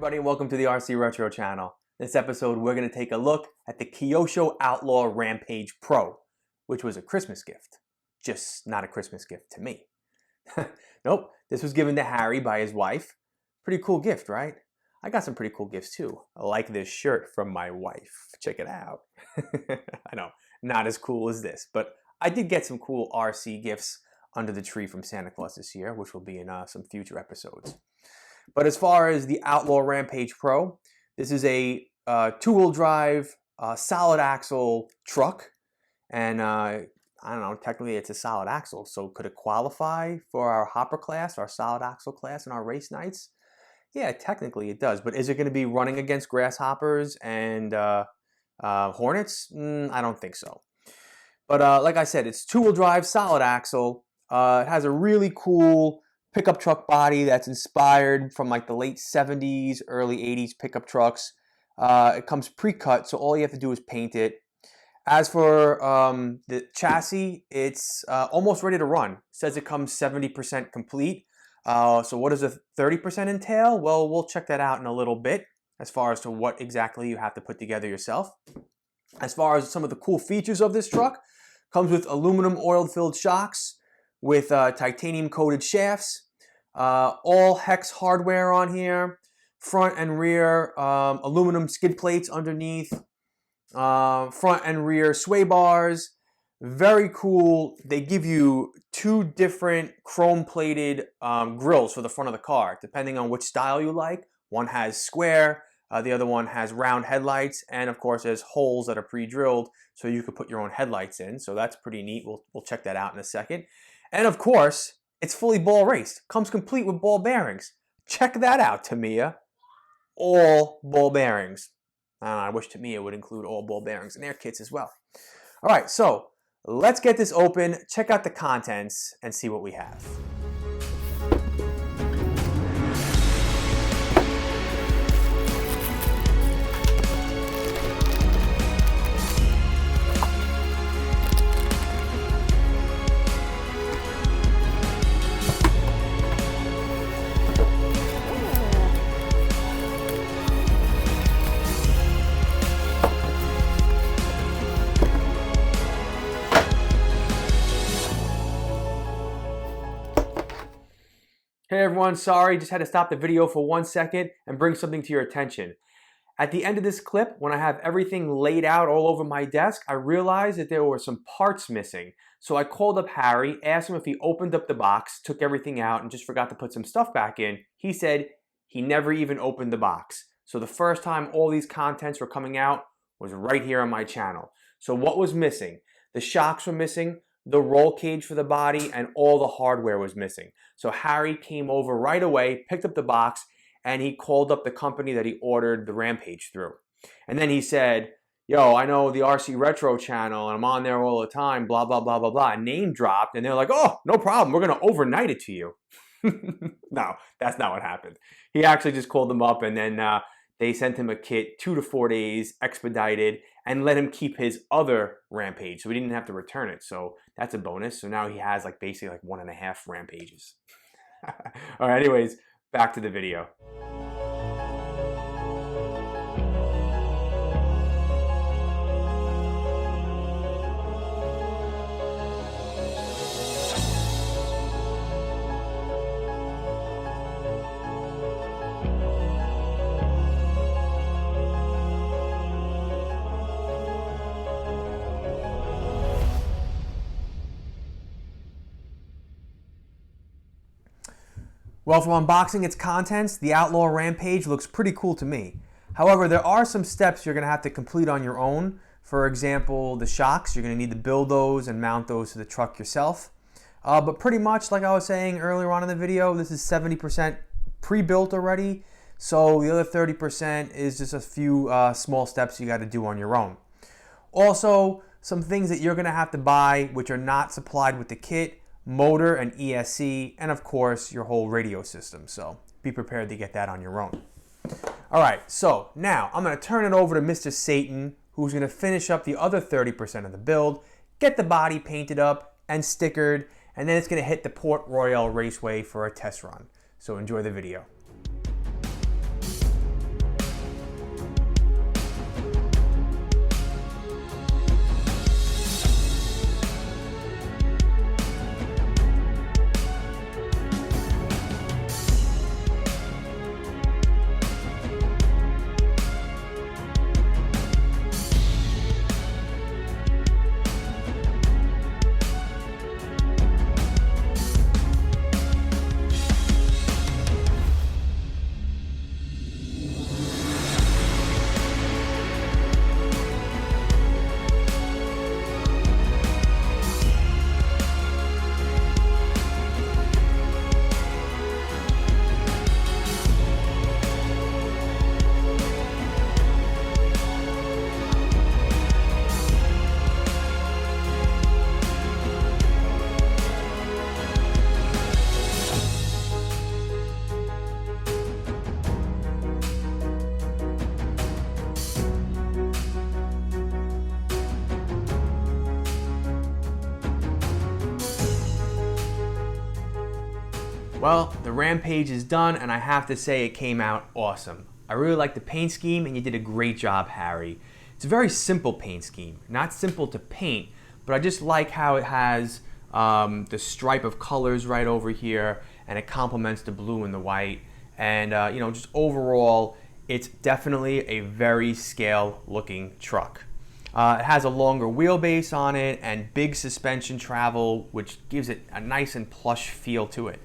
everybody, and welcome to the RC Retro channel. In this episode, we're going to take a look at the Kyosho Outlaw Rampage PRO, which was a Christmas gift. Just not a Christmas gift to me. Nope, this was given to Harry by his wife. Pretty cool gift, right? I got some pretty cool gifts too. I like this shirt from my wife. Check it out. I know, not as cool as this, but I did get some cool RC gifts under the tree from Santa Claus this year, which will be in some future episodes. But as far as the Outlaw Rampage PRO, this is a two-wheel drive, solid axle truck. And I don't know, technically it's a solid axle. So could it qualify for our hopper class, our solid axle class in our race nights? Yeah, technically it does. But is it going to be running against grasshoppers and hornets? I don't think so. But like I said, it's two-wheel drive, solid axle. It has a really cool pickup truck body that's inspired from like the late 70s, early 80s pickup trucks. It comes pre-cut, so all you have to do is paint it. As for the chassis, it's almost ready to run. It says it comes 70% complete. So what does a 30% entail? Well, we'll check that out in a little bit as far as to what exactly you have to put together yourself. As far as some of the cool features of this truck, comes with aluminum oil-filled shocks, with titanium coated shafts, all hex hardware on here, front and rear aluminum skid plates underneath, front and rear sway bars. Very cool. They give you two different chrome plated grills for the front of the car, depending on which style you like. One has square, the other one has round headlights, and of course there's holes that are pre-drilled so you could put your own headlights in. So that's pretty neat. We'll check that out in a second. And of course, it's fully ball raced. Comes complete with ball bearings. Check that out, Tamiya. All ball bearings. I wish Tamiya would include all ball bearings in their kits as well. All right, so let's get this open, check out the contents, and see what we have. Hey everyone, sorry, just had to stop the video for 1 second and bring something to your attention. At the end of this clip, when I have everything laid out all over my desk, I realized that there were some parts missing. So I called up Harry, asked him if he opened up the box, took everything out, and just forgot to put some stuff back in. He said he never even opened the box. So the first time all these contents were coming out was right here on my channel. So what was missing? The shocks were missing, the roll cage for the body, and all the hardware was missing. So Harry came over right away, picked up the box, and he called up the company that he ordered the Rampage through. And then he said, yo, I know the RC Retro channel, and I'm on there all the time, blah, blah, blah, blah, blah. Name dropped, and they're like, oh, no problem, we're going to overnight it to you. No, that's not what happened. He actually just called them up, and then they sent him a kit 2 to 4 days, expedited, and let him keep his other Rampage, so he didn't have to return it. So that's a bonus. So now he has like basically like 1.5 Rampages. All right, anyways, back to the video. Well, from unboxing its contents, the Outlaw Rampage looks pretty cool to me. However, there are some steps you're going to have to complete on your own. For example, the shocks, you're going to need to build those and mount those to the truck yourself. But pretty much, like I was saying earlier on in the video, this is 70% pre-built already. So the other 30% is just a few small steps you got to do on your own. Also, some things that you're going to have to buy which are not supplied with the kit: motor and ESC, and of course your whole radio system. So be prepared to get that on your own. All right, so now I'm going to turn it over to Mr. Satan, who's going to finish up the other 30% of the build, get the body painted up and stickered, and then it's going to hit the Port Royal Raceway for a test run. So enjoy the video. Well, the Rampage is done, and I have to say it came out awesome. I really like the paint scheme, and you did a great job, Harry. It's a very simple paint scheme, not simple to paint, but I just like how it has the stripe of colors right over here, and it complements the blue and the white. And you know, just overall, it's definitely a very scale-looking truck. It has a longer wheelbase on it and big suspension travel, which gives it a nice and plush feel to it.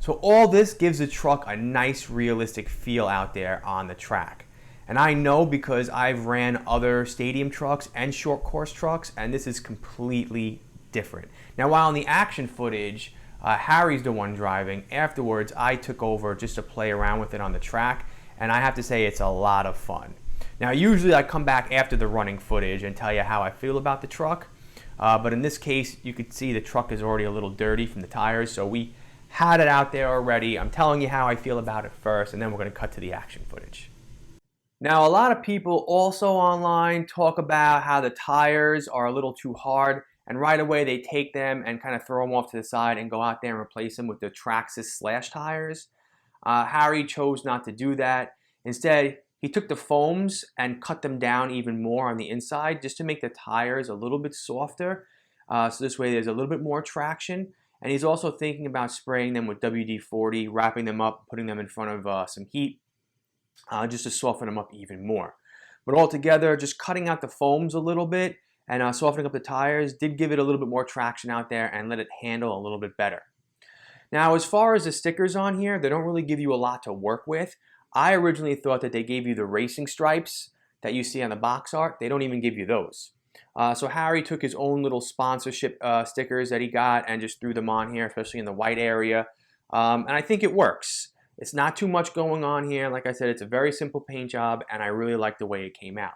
So all this gives the truck a nice realistic feel out there on the track. And I know because I've ran other stadium trucks and short course trucks, and this is completely different. Now while in the action footage, Harry's the one driving, afterwards I took over just to play around with it on the track, and I have to say it's a lot of fun. Now usually I come back after the running footage and tell you how I feel about the truck, but in this case you could see the truck is already a little dirty from the tires, so we had it out there already. I'm telling you how I feel about it first, and then we're going to cut to the action footage. Now, a lot of people also online talk about how the tires are a little too hard, and right away they take them and kind of throw them off to the side and go out there and replace them with the Traxxas slash tires. Harry chose not to do that. Instead, he took the foams and cut them down even more on the inside just to make the tires a little bit softer. So this way there's a little bit more traction. And he's also thinking about spraying them with WD-40, wrapping them up, putting them in front of some heat, just to soften them up even more. But altogether, just cutting out the foams a little bit and softening up the tires did give it a little bit more traction out there and let it handle a little bit better. Now, as far as the stickers on here, they don't really give you a lot to work with. I originally thought that they gave you the racing stripes that you see on the box art. They don't even give you those. So Harry took his own little sponsorship stickers that he got and just threw them on here, especially in the white area. And I think it works. It's not too much going on here. Like I said, it's a very simple paint job, and I really like the way it came out.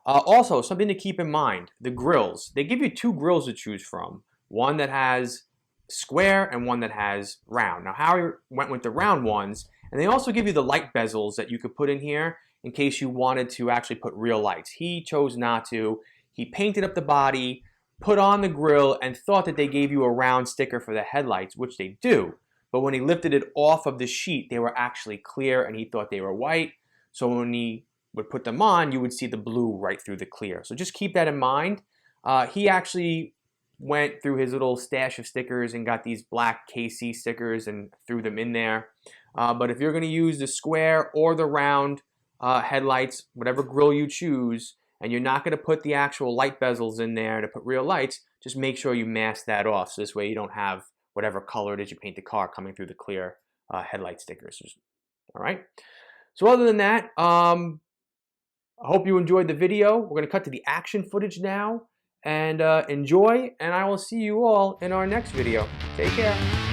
Also, something to keep in mind, the grills. They give you two grills to choose from. One that has square and one that has round. Now, Harry went with the round ones, and they also give you the light bezels that you could put in here in case you wanted to actually put real lights. He chose not to. He painted up the body, put on the grill, and thought that they gave you a round sticker for the headlights, which they do. But when he lifted it off of the sheet, they were actually clear, and he thought they were white. So when he would put them on, you would see the blue right through the clear. So just keep that in mind. He actually went through his little stash of stickers and got these black KC stickers and threw them in there. But if you're going to use the square or the round headlights, whatever grill you choose, and you're not going to put the actual light bezels in there to put real lights, just make sure you mask that off. So this way you don't have whatever color it is you paint the car coming through the clear headlight stickers. All right. So other than that, I hope you enjoyed the video. We're going to cut to the action footage now, and enjoy, and I will see you all in our next video. Take care.